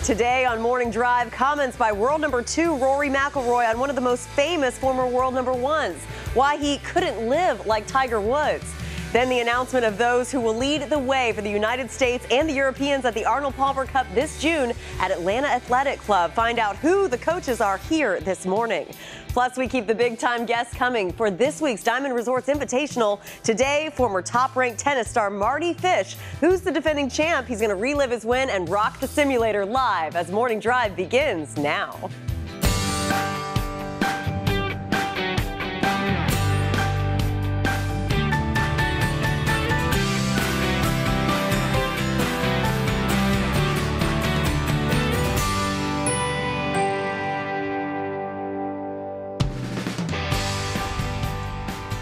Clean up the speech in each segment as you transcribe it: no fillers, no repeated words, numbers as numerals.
Today on Morning Drive, comments by world number 2 Rory McIlroy on one of the most famous former world number 1s, why he couldn't live like Tiger Woods. Then the announcement of those who will lead the way for the United States and the Europeans at the Arnold Palmer Cup this June at Atlanta Athletic Club. Find out who the coaches are here this morning. Plus, we keep the big-time guests coming for this week's Diamond Resorts Invitational. Today, former top-ranked tennis star Marty Fish, who's the defending champ. He's going to relive his win and rock the simulator live as Morning Drive begins now.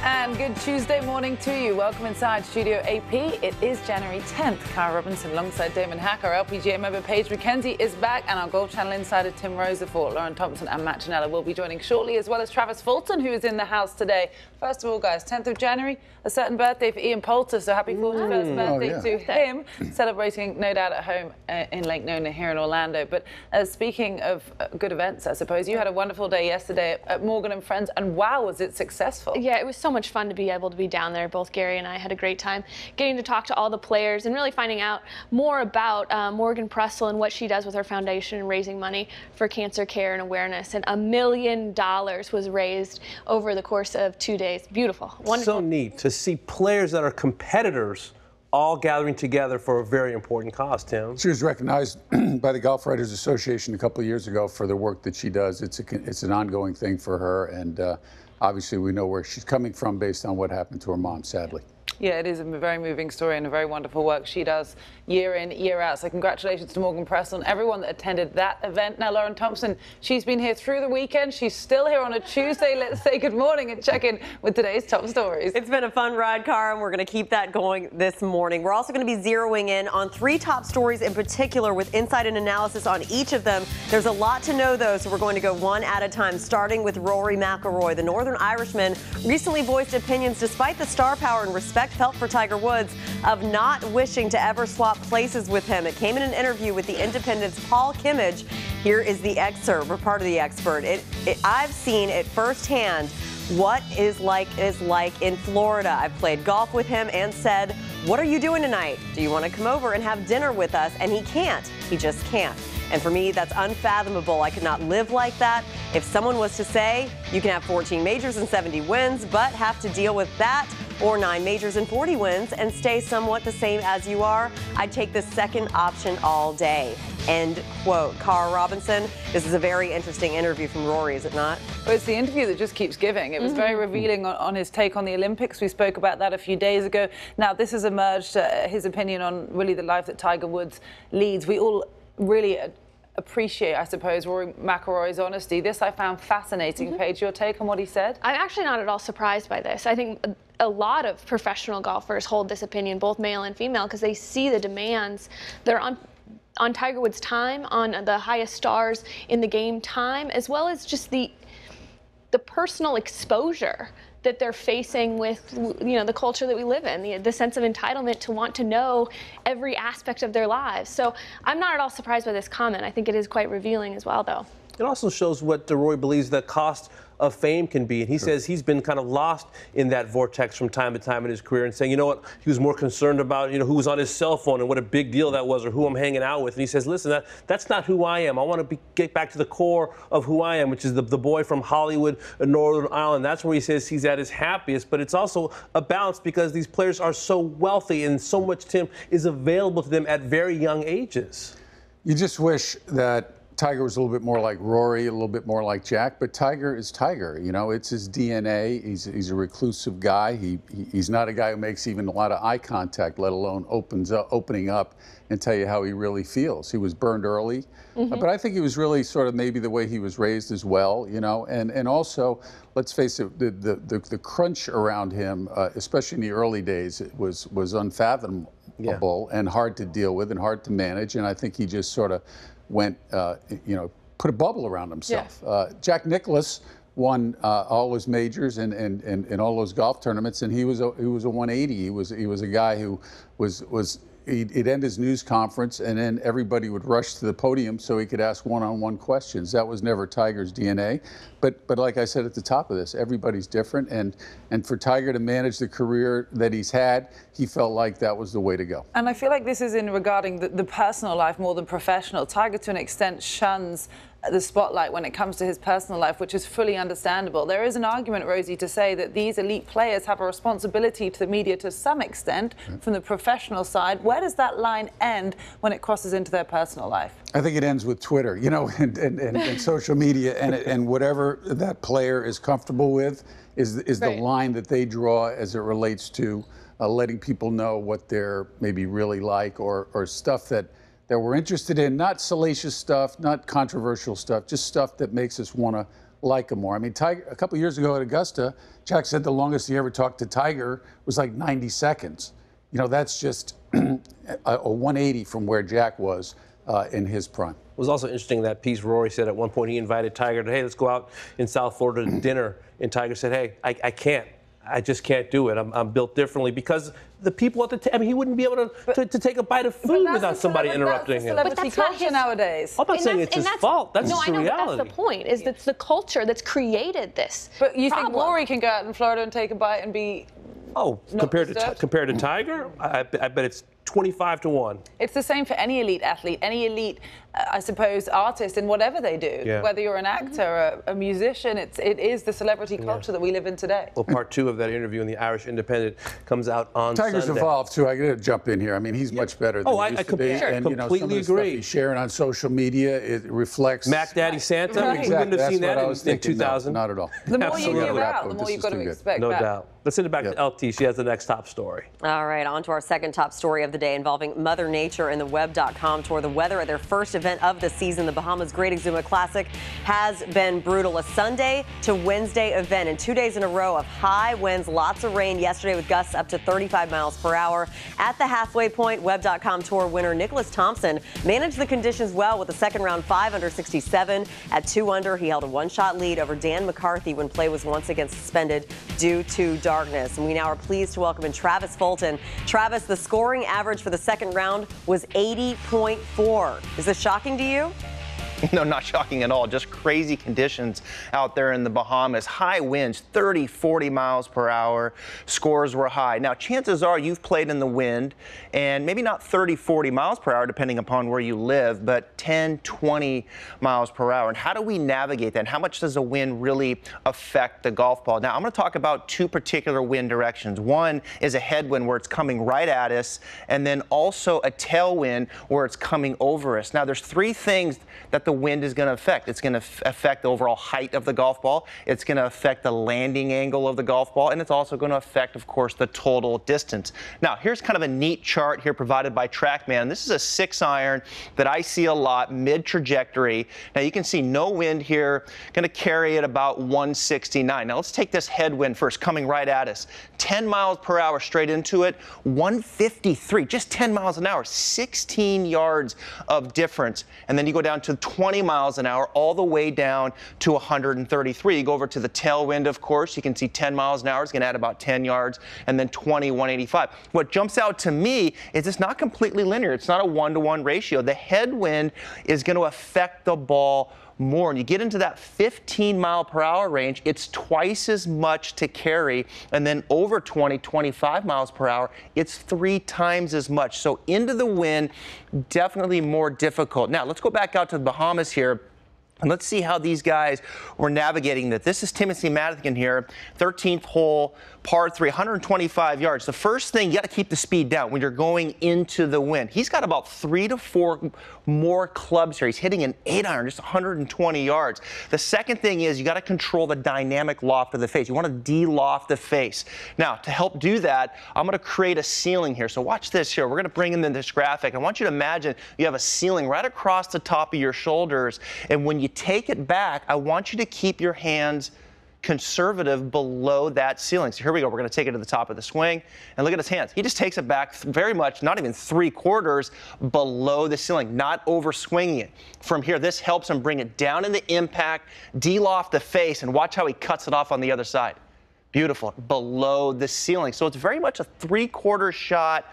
And good Tuesday morning to you. Welcome inside Studio AP. It is January 10th. Kyle Robinson alongside Damon Hack. Our LPGA member Paige McKenzie is back, and our Golf Channel insider Tim Rosafort, Lauren Thompson and Matt Janella will be joining shortly, as well as Travis Fulton, who is in the house today. First of all, guys, 10th of January, a certain birthday for Ian Poulter, so happy 41st birthday to him. Celebrating, no doubt, at home in Lake Nona here in Orlando. But speaking of good events, I suppose, you had a wonderful day yesterday at Morgan and Friends, and wow, was it successful. Yeah, it was so much fun to be able to be down there. Both Gary and I had a great time getting to talk to all the players and really finding out more about Morgan Pressel and what she does with her foundation and raising money for cancer care and awareness. And $1 million was raised over the course of 2 days. Beautiful, wonderful. So neat to see players that are competitors all gathering together for a very important cause, Tim. She was recognized by the Golf Writers Association a couple of years ago for the work that she does. It's an ongoing thing for her, and obviously we know where she's coming from based on what happened to her mom, sadly. Yeah, it is a very moving story and a very wonderful work she does year in, year out. So congratulations to Morgan Pressel and everyone that attended that event. Now, Lauren Thompson, she's been here through the weekend. She's still here on a Tuesday. Let's say good morning and check in with today's top stories. It's been a fun ride, Cara, and we're going to keep that going this morning. We're also going to be zeroing in on 3 top stories in particular with insight and analysis on each of them. There's a lot to know, though, so we're going to go one at a time, starting with Rory McIlroy. The Northern Irishman recently voiced opinions despite the star power and respect felt for Tiger Woods of not wishing to ever swap places with him. It came in an interview with the Independent's Paul Kimmage. Here is the excerpt. We're part of the expert. I've seen it firsthand what is like in Florida. I've played golf with him and said, "What are you doing tonight? Do you want to come over and have dinner with us?" And he can't. He just can't. And for me, that's unfathomable. I could not live like that. If someone was to say, you can have 14 majors and 70 wins, but have to deal with that, or 9 majors and 40 wins and stay somewhat the same as you are, I'd take the second option all day. End quote. Cara Robinson, this is a very interesting interview from Rory, is it not? Well, it's the interview that just keeps giving. It was very revealing on his take on the Olympics. We spoke about that a few days ago. Now, this has emerged, his opinion on really the life that Tiger Woods leads. We all really appreciate, I suppose, Rory McIlroy's honesty. This I found fascinating. Paige, your take on what he said? I'm actually not at all surprised by this. I think a lot of professional golfers hold this opinion, both male and female, because they see the demands that are on Tiger Woods' time, on the highest stars in the game time, as well as just the personal exposure that they're facing with, you know, the culture that we live in, the sense of entitlement to want to know every aspect of their lives. So I'm not at all surprised by this comment. I think it is quite revealing as well, though. It also shows what Rory believes the cost of fame can be. And he says he's been kind of lost in that vortex from time to time in his career and saying, you know what, he was more concerned about, you know, who was on his cell phone and what a big deal that was or who I'm hanging out with. And he says, listen, that's not who I am. I want to get back to the core of who I am, which is the boy from Hollywood, Northern Ireland. That's where he says he's at his happiest. But it's also a balance because these players are so wealthy and so much, Tim, is available to them at very young ages. You just wish that Tiger was a little bit more like Rory, a little bit more like Jack, but Tiger is Tiger. You know, it's his DNA. He's a reclusive guy. He's not a guy who makes even a lot of eye contact, let alone opening up and tell you how he really feels. He was burned early, but I think he was really sort of maybe the way he was raised as well. You know, and also let's face it, the crunch around him, especially in the early days, it was unfathomable and hard to deal with and hard to manage. And I think he just sort of went, you know, put a bubble around himself. Yeah. Jack Nicklaus won all his majors and all those golf tournaments, and he was a 180. He was a guy who was he'd end his news conference, and then everybody would rush to the podium so he could ask one-on-one questions. That was never Tiger's DNA. But like I said at the top of this, everybody's different, and for Tiger to manage the career that he's had, he felt like that was the way to go. And I feel like this is in regarding the personal life more than professional. Tiger, to an extent, shuns the spotlight when it comes to his personal life, which is fully understandable. There is an argument, Rosie, to say that these elite players have a responsibility to the media to some extent from the professional side. Where does that line end when it crosses into their personal life? I think it ends with Twitter, you know, and social media, and whatever that player is comfortable with is the line that they draw as it relates to letting people know what they're maybe really like, or stuff that we're interested in, not salacious stuff, not controversial stuff, just stuff that makes us want to like him more. I mean, Tiger, a couple years ago at Augusta, Jack said the longest he ever talked to Tiger was like 90 seconds. You know, that's just a 180 from where Jack was in his prime. It was also interesting that piece Rory said at one point he invited Tiger to, hey, let's go out in South Florida to dinner. And Tiger said, hey, I can't. I just can't do it. I'm built differently, because the people at the I mean, he wouldn't be able to take a bite of food without somebody interrupting him. But that's not his nowadays. I'm not saying it's his fault. That's just the reality. But that's the point, is that's the culture that's created this. But you problem. think Rory can go out in Florida and take a bite and be compared to Tiger, I bet it's 25-1. It's the same for any elite athlete, any elite, I suppose, artist in whatever they do. Yeah. Whether you're an actor, or a musician, it is the celebrity culture that we live in today. Well, part 2 of that interview in the Irish Independent comes out on Tiger's Sunday. evolved too. I got to jump in here. I mean, he's much better than he used to be. And you know, some of the stuff he's sharing on social media, it reflects Mac Daddy Santa. Exactly. We wouldn't have seen that in 2000. No, not at all. The more you give out, the more you've got to expect No back. doubt. Let's send it back to LT. She has the next top story. All right, on to our second top story of the day, involving Mother Nature and the Web.com tour. The weather at their first event of the season, the Bahamas Great Exuma Classic, has been brutal. A Sunday to Wednesday event, and 2 days in a row of high winds, lots of rain yesterday with gusts up to 35 miles per hour. At the halfway point, Web.com tour winner Nicholas Thompson managed the conditions well with a second round 5 under 67. At 2 under, he held a one-shot lead over Dan McCarthy when play was once again suspended due to darkness. And we now are pleased to welcome in Travis Fulton. Travis, the scoring average for the second round was 80.4. Is this shocking to you? No, not shocking at all. Just crazy conditions out there in the Bahamas. High winds, 30, 40 miles per hour. Scores were high. Now, chances are you've played in the wind, and maybe not 30, 40 miles per hour, depending upon where you live, but 10, 20 miles per hour. And how do we navigate that? And how much does the wind really affect the golf ball? Now, I'm going to talk about 2 particular wind directions. One is a headwind where it's coming right at us, and then also a tailwind where it's coming over us. Now, there's 3 things that the wind is going to affect. It's going to affect the overall height of the golf ball. It's going to affect the landing angle of the golf ball. And it's also going to affect, of course, the total distance. Now, here's kind of a neat chart here provided by TrackMan. This is a 6-iron that I see a lot, mid-trajectory. Now, you can see no wind here, going to carry it about 169. Now, let's take this headwind first, coming right at us. 10 miles per hour straight into it, 153, just 10 miles an hour, 16 yards of difference. And then you go down to 20 miles an hour, all the way down to 133. You go over to the tailwind, of course, you can see 10 miles an hour is going to add about 10 yards, and then 20, 185. What jumps out to me is it's not completely linear. It's not a 1-to-1 ratio. The headwind is going to affect the ball more. And you get into that 15 mile per hour range, it's twice as much to carry. And then over 20, 25 miles per hour, it's 3 times as much. So into the wind, definitely more difficult. Now, let's go back out to the Bahamas here. And let's see how these guys were navigating that. This is Timothy Madigan here, 13th hole, par 3, 125 yards. The first thing, you got to keep the speed down when you're going into the wind. He's got about 3 to 4 more clubs here. He's hitting an 8-iron, just 120 yards. The second thing is you got to control the dynamic loft of the face. You want to de-loft the face. Now, to help do that, I'm going to create a ceiling here. So watch this here. We're going to bring in this graphic. I want you to imagine you have a ceiling right across the top of your shoulders, and when you take it back, I want you to keep your hands conservative below that ceiling. So here we go. We're going to take it to the top of the swing, and look at his hands. He just takes it back very much, not even 3/4 below the ceiling, not over swinging it. From here, this helps him bring it down in the impact, de-loft the face, and watch how he cuts it off on the other side. Beautiful, below the ceiling. So it's very much a 3/4 shot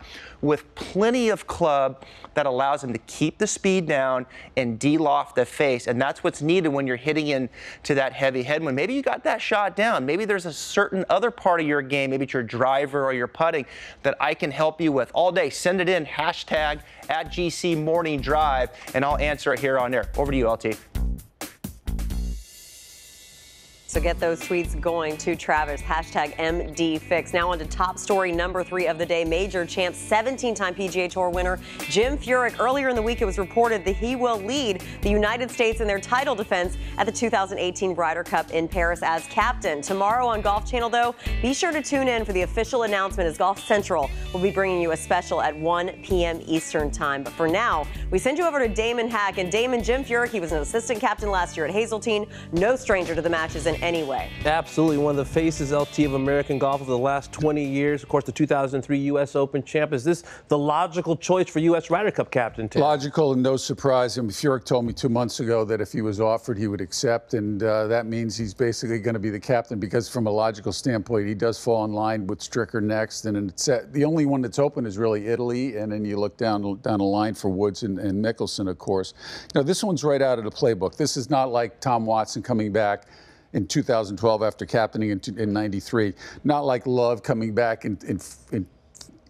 with plenty of club that allows him to keep the speed down and de-loft the face. And that's what's needed when you're hitting into that heavy headwind. Maybe you got that shot down. Maybe there's a certain other part of your game, maybe it's your driver or your putting, that I can help you with all day. Send it in, hashtag @GC Morning Drive, and I'll answer it here on air. Over to you, LT. So get those tweets going to Travis, hashtag MDFix. Now on to top story number 3 of the day. Major champ, 17-time PGA Tour winner Jim Furyk. Earlier in the week, it was reported that he will lead the United States in their title defense at the 2018 Ryder Cup in Paris as captain. Tomorrow on Golf Channel, though, be sure to tune in for the official announcement as Golf Central will be bringing you a special at 1 p.m. Eastern time. But for now, we send you over to Damon Hack. And Damon, Jim Furyk, he was an assistant captain last year at Hazeltine. No stranger to the matches in any way. Absolutely. One of the faces, LT, of American golf over the last 20 years. Of course, the 2003 U.S. Open champ. Is this the logical choice for U.S. Ryder Cup captain, Tim? Logical and no surprise. I mean, Furyk told me 2 months ago that if he was offered, he would accept. And that means he's basically going to be the captain because from a logical standpoint, he does fall in line with Stricker next. And it's, the only one that's open is really Italy. And then you look down the line for Woods and Mickelson, of course. You know, this one's right out of the playbook. This is not like Tom Watson coming back in 2012 after captaining in 93. Not like Love coming back in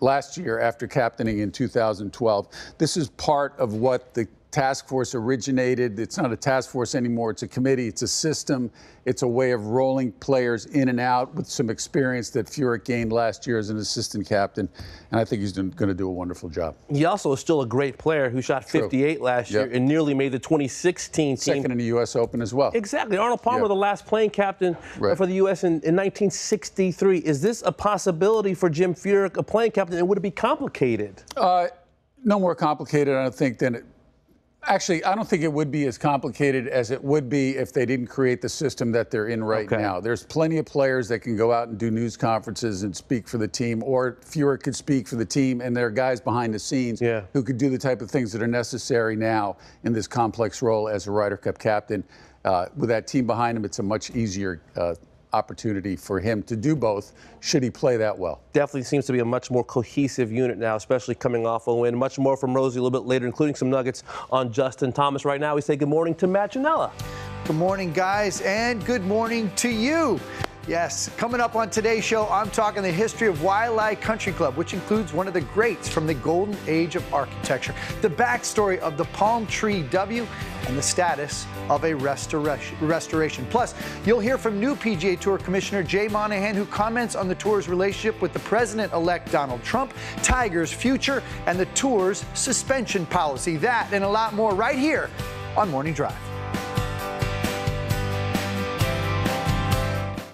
last year after captaining in 2012. This is part of what the task force originated. It's not a task force anymore. It's a committee. It's a system. It's a way of rolling players in and out with some experience that Furyk gained last year as an assistant captain. And I think he's going to do a wonderful job. He also is still a great player who shot 58 last year and nearly made the 2016 team. Second in the U.S. Open as well. Exactly. Arnold Palmer, the last playing captain for the U.S. in 1963. Is this a possibility for Jim Furyk, a playing captain, and would it be complicated? No more complicated, I don't think, than it. Actually, I don't think it would be as complicated as it would be if they didn't create the system that they're in right now. There's plenty of players that can go out and do news conferences and speak for the team, or Furyk could speak for the team, and there are guys behind the scenes who could do the type of things that are necessary now in this complex role as a Ryder Cup captain. With that team behind him, it's a much easier opportunity for him to do both, should he play that well. Definitely seems to be a much more cohesive unit now, especially coming off a win. Much more from Rosie a little bit later, including some nuggets on Justin Thomas. Right now, we say good morning to Matt Janella. Good morning, guys, and good morning to you. Yes, coming up on today's show, I'm talking the history of Waialae Country Club, which includes one of the greats from the golden age of architecture, the backstory of the Palm Tree W, and the status of a restoration. Plus, you'll hear from new PGA Tour Commissioner Jay Monahan, who comments on the Tour's relationship with the President-elect Donald Trump, Tiger's future, and the Tour's suspension policy. That and a lot more right here on Morning Drive.